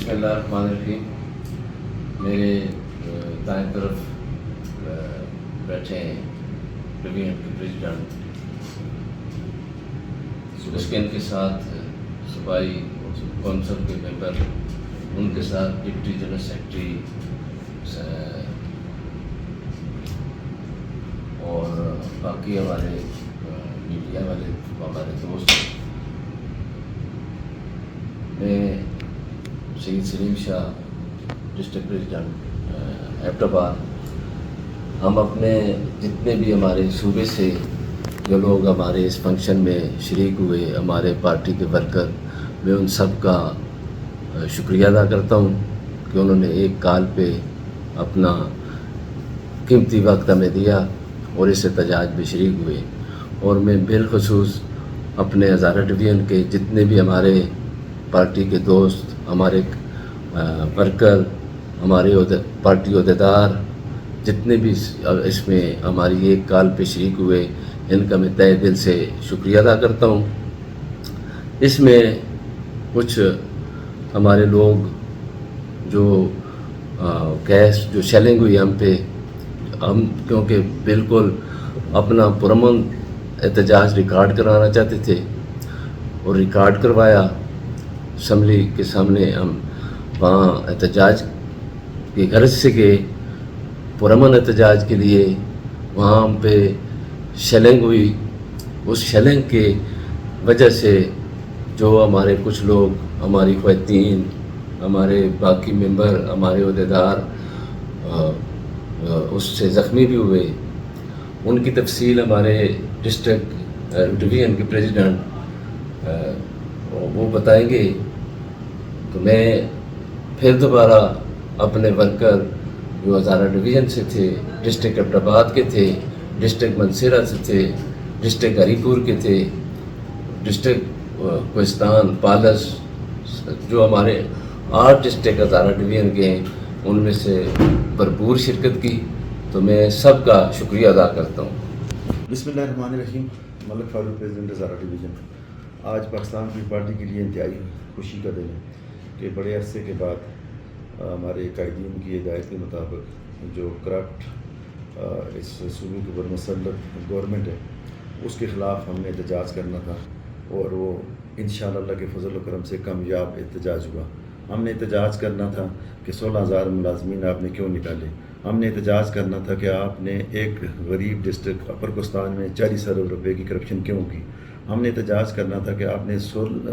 بسم اللہ الرحمن الرحیم. میرے دائیں طرف بیٹھے ہیں ڈویژن کے پریزیڈنٹ، اس کے ان کے ساتھ صوبائی کونسل کے ممبر، ان کے ساتھ ڈپٹی جنرل سیکرٹری اور باقی ہمارے میڈیا والے ہمارے دوست. میں سید سلیم شاہ ڈسٹرکٹ پریزیڈنٹ ایبٹ آباد. ہم اپنے جتنے بھی ہمارے صوبے سے جو لوگ ہمارے اس فنکشن میں شریک ہوئے، ہمارے پارٹی کے ورکر، میں ان سب کا شکریہ ادا کرتا ہوں کہ انہوں نے ایک کال پہ اپنا قیمتی وقت ہمیں دیا اور اس احتجاج میں شریک ہوئے. اور میں بالخصوص اپنے ہزارہ ڈویژن کے جتنے بھی ہمارے پارٹی کے دوست، ہمارے ورکر، ہمارے پارٹی عہدیدار جتنے بھی اس میں ہماری ایک کال پہ شریک ہوئے، ان کا میں تہہ دل سے شکریہ ادا کرتا ہوں. اس میں کچھ ہمارے لوگ جو گیس جو شیلنگ ہوئی ہم پہ، ہم کیونکہ بالکل اپنا پرامن احتجاج ریکارڈ کرانا چاہتے تھے اور ریکارڈ کروایا اسمبلی کے سامنے. ہم وہاں احتجاج کی غرض سے گئے، پرامن احتجاج کے لیے. وہاں ہم پہ شیلنگ ہوئی. اس شیلنگ کے وجہ سے جو ہمارے کچھ لوگ، ہماری خواتین، ہمارے باقی ممبر، ہمارے عہدیدار اس سے زخمی بھی ہوئے. ان کی تفصیل ہمارے ڈسٹرکٹ ڈویژن کے پریزیڈنٹ وہ بتائیں گے. تو میں پھر دوبارہ اپنے ورکر جو ہزارہ ڈویژن سے تھے، ڈسٹرکٹ ایبٹ آباد کے تھے، ڈسٹرکٹ منصیرہ سے تھے، ڈسٹرکٹ ہری پور کے تھے، ڈسٹرکٹ کوہستان، پالس، جو ہمارے 8 ڈسٹرکٹ ہزارہ ڈویژن کے ہیں، ان میں سے بھرپور شرکت کی. تو میں سب کا شکریہ ادا کرتا ہوں. بسم اللہ الرحمن الرحیم. ملک فاروق، پریزیڈنٹ ہزارہ ڈویژن. آج پاکستان کی پارٹی کے لیے انتہائی خوشی کا دن ہے کہ بڑے عرصے کے بعد ہمارے قائدین کی ہدایت کے مطابق جو کرپٹ اس صوبے کے اوپر مسلط گورنمنٹ ہے، اس کے خلاف ہم نے احتجاج کرنا تھا اور وہ انشاءاللہ اللہ کے فضل و کرم سے کامیاب احتجاج ہوا. ہم نے احتجاج کرنا تھا کہ 16,000 ملازمین آپ نے کیوں نکالے. ہم نے احتجاج کرنا تھا کہ آپ نے ایک غریب ڈسٹرکٹ اپر کوستان میں 40 ارب روپے کی کرپشن کیوں کی. ہم نے احتجاج کرنا تھا کہ آپ نے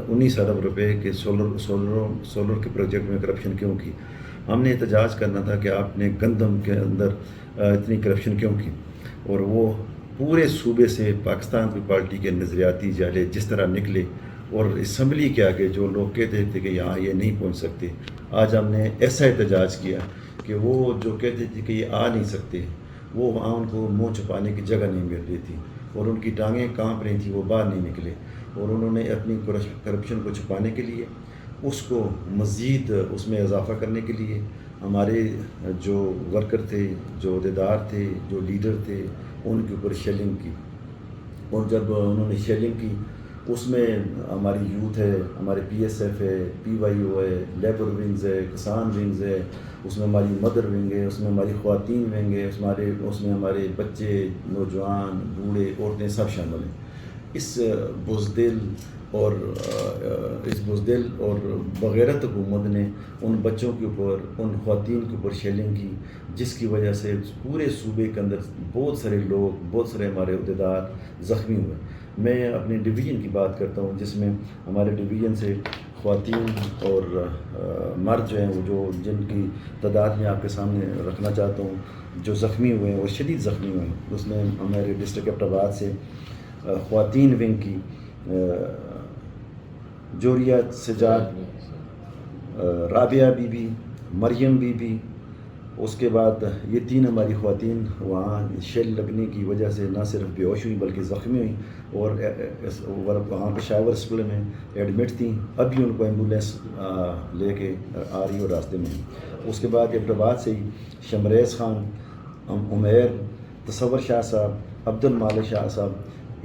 19 ارب روپے کے سولر کے پروجیکٹ میں کرپشن کیوں کی. ہم نے احتجاج کرنا تھا کہ آپ نے گندم کے اندر اتنی کرپشن کیوں کی. اور وہ پورے صوبے سے پاکستان کی پارٹی کے نظریاتی جالے جس طرح نکلے اور اسمبلی کے آگے جو لوگ کہتے تھے کہ یہاں یہ نہیں پہنچ سکتے، آج ہم نے ایسا احتجاج کیا کہ وہ جو کہتے تھے کہ یہ آ نہیں سکتے، وہ وہاں ان کو منہ چھپانے کی جگہ نہیں مل رہی تھی اور ان کی ٹانگیں کانپ رہی تھیں، وہ باہر نہیں نکلے. اور انہوں نے اپنی کرپشن کو چھپانے کے لیے، اس کو مزید اس میں اضافہ کرنے کے لیے ہمارے جو ورکر تھے، جو عہدیدار تھے، جو لیڈر تھے، ان کے اوپر شیلنگ کی. اور جب انہوں نے شیلنگ کی، اس میں ہماری یوتھ ہے، ہمارے پی ایس ایف ہے، پی وائی او ہے، لیبر ونگز ہے، کسان ونگز ہے، اس میں ہماری مدر ونگ ہے، اس میں ہماری خواتین ونگ ہے، اس میں ہمارے بچے، نوجوان، بوڑھے، عورتیں سب شامل ہیں. اس بزدل اور بغیرت حکومت نے ان بچوں کے اوپر، ان خواتین کے اوپر شیلنگ کی، جس کی وجہ سے پورے صوبے کے اندر بہت سارے لوگ، بہت سارے ہمارے عہدیدار زخمی ہوئے. میں اپنے ڈویژن کی بات کرتا ہوں، جس میں ہمارے ڈویژن سے خواتین اور مرد جو ہیں، وہ جو جن کی تعداد میں آپ کے سامنے رکھنا چاہتا ہوں، جو زخمی ہوئے ہیں اور شدید زخمی ہوئے ہیں، اس میں ہمارے ڈسٹرکٹ ایبٹ آباد سے خواتین ونگ کی جوریہ سجاد، رابعہ بی بی، مریم بی بی. اس کے بعد یہ 3 ہماری خواتین وہاں شیل لگنے کی وجہ سے نہ صرف بے ہوش ہوئی بلکہ زخمی ہوئیں اور وہاں پشاور ہاسپٹل میں ایڈمٹ تھیں. ابھی ان کو ایمبولینس لے کے آ رہی اور راستے میں. اس کے بعد ایبٹ آباد سے ہی شمریز خان، عمیر، تصور شاہ صاحب، عبد المالک شاہ صاحب،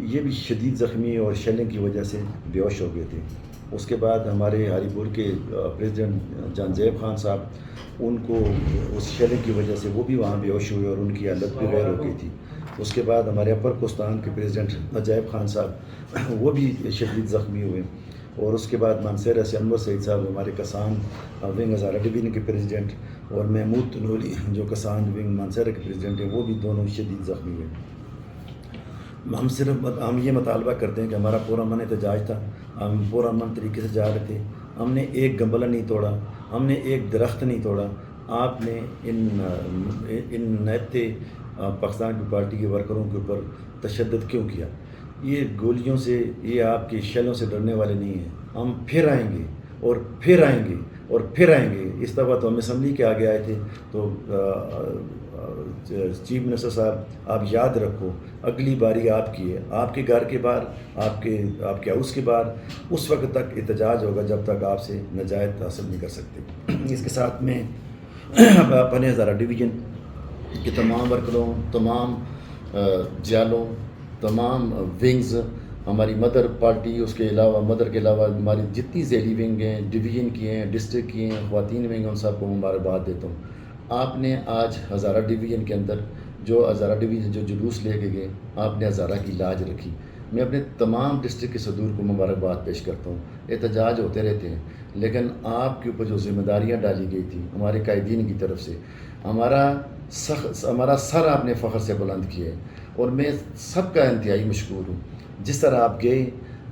یہ بھی شدید زخمی اور شیلنگ کی وجہ سے بے ہوش ہو گئے تھے. اس کے بعد ہمارے ہری پور کے پریزیڈنٹ جان زیب خان صاحب، ان کو اس شیلنگ کی وجہ سے وہ بھی وہاں بے ہوش ہوئے اور ان کی حالت بھی غیر ہو گئی تھی۔ اس کے بعد ہمارے اپر کوستان کے پریزیڈنٹ عجائب خان صاحب وہ بھی شدید زخمی ہوئے، اور اس کے بعد مانسہرہ سے انور سعید صاحب ہمارے کسان ونگ ہزارہ ڈویژن کے پریزیڈنٹ، اور محمود تنولی جو کسان ونگ مانسہرہ کے پریزیڈنٹ ہیں، وہ بھی دونوں شدید زخمی ہوئے۔ ہم یہ مطالبہ کرتے ہیں کہ ہمارا پورا من احتجاج تھا، ہم پورا امن طریقے سے جا رہے تھے، ہم نے ایک گملہ نہیں توڑا، ہم نے ایک درخت نہیں توڑا۔ آپ نے ان نیتے پاکستان کی پارٹی کے ورکروں کے اوپر تشدد کیوں کیا؟ یہ گولیوں سے، یہ آپ کی شیلوں سے ڈرنے والے نہیں ہیں۔ ہم پھر آئیں گے اور پھر آئیں گے اور پھر آئیں گے۔ اس دفعہ تو ہم اسمبلی کے آگے آئے تھے، تو چیف منسٹر صاحب آپ یاد رکھو اگلی باری آپ کی ہے، آپ کے گھر کے باہر، آپ کے ہاؤس کے باہر اس وقت تک احتجاج ہوگا جب تک آپ سے نجات حاصل نہیں کر سکتے۔ اس کے ساتھ میں اپنے ہزارہ ڈویژن کے تمام ورکروں، تمام جالوں، تمام ونگز، ہماری مدر پارٹی، اس کے علاوہ مدر کے علاوہ ہماری جتنی ذیلی ونگ ہیں، ڈویژن کی ہیں، ڈسٹرکٹ کی ہیں، خواتین ونگ ہیں، ان سب کو مبارکباد دیتا ہوں۔ آپ نے آج ہزارہ ڈویژن کے اندر جو ہزارہ ڈویژن جو جلوس لے کے گئے، آپ نے ہزارہ کی لاج رکھی۔ میں اپنے تمام ڈسٹرکٹ کے صدور کو مبارکباد پیش کرتا ہوں۔ احتجاج ہوتے رہتے ہیں، لیکن آپ کے اوپر جو ذمہ داریاں ڈالی گئی تھیں ہمارے قائدین کی طرف سے، ہمارا سر آپ نے فخر سے بلند کیا ہے، اور میں سب کا انتہائی مشکور ہوں۔ جس طرح آپ گئے،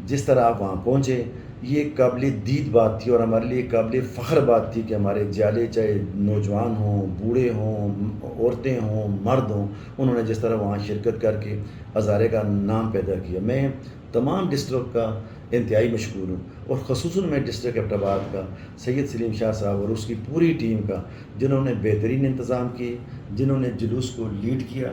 جس طرح آپ وہاں پہنچے، یہ قابل دید بات تھی، اور ہمارے لیے قابل فخر بات تھی کہ ہمارے جالے، چاہے نوجوان ہوں، بوڑھے ہوں، عورتیں ہوں، مرد ہوں، انہوں نے جس طرح وہاں شرکت کر کے ہزارے کا نام پیدا کیا۔ میں تمام ڈسٹرکٹ کا انتہائی مشکور ہوں، اور خصوصاً میں ڈسٹرکٹ ایبٹ آباد کا سید سلیم شاہ صاحب اور اس کی پوری ٹیم کا، جنہوں نے بہترین انتظام کیے، جنہوں نے جلوس کو لیڈ کیا،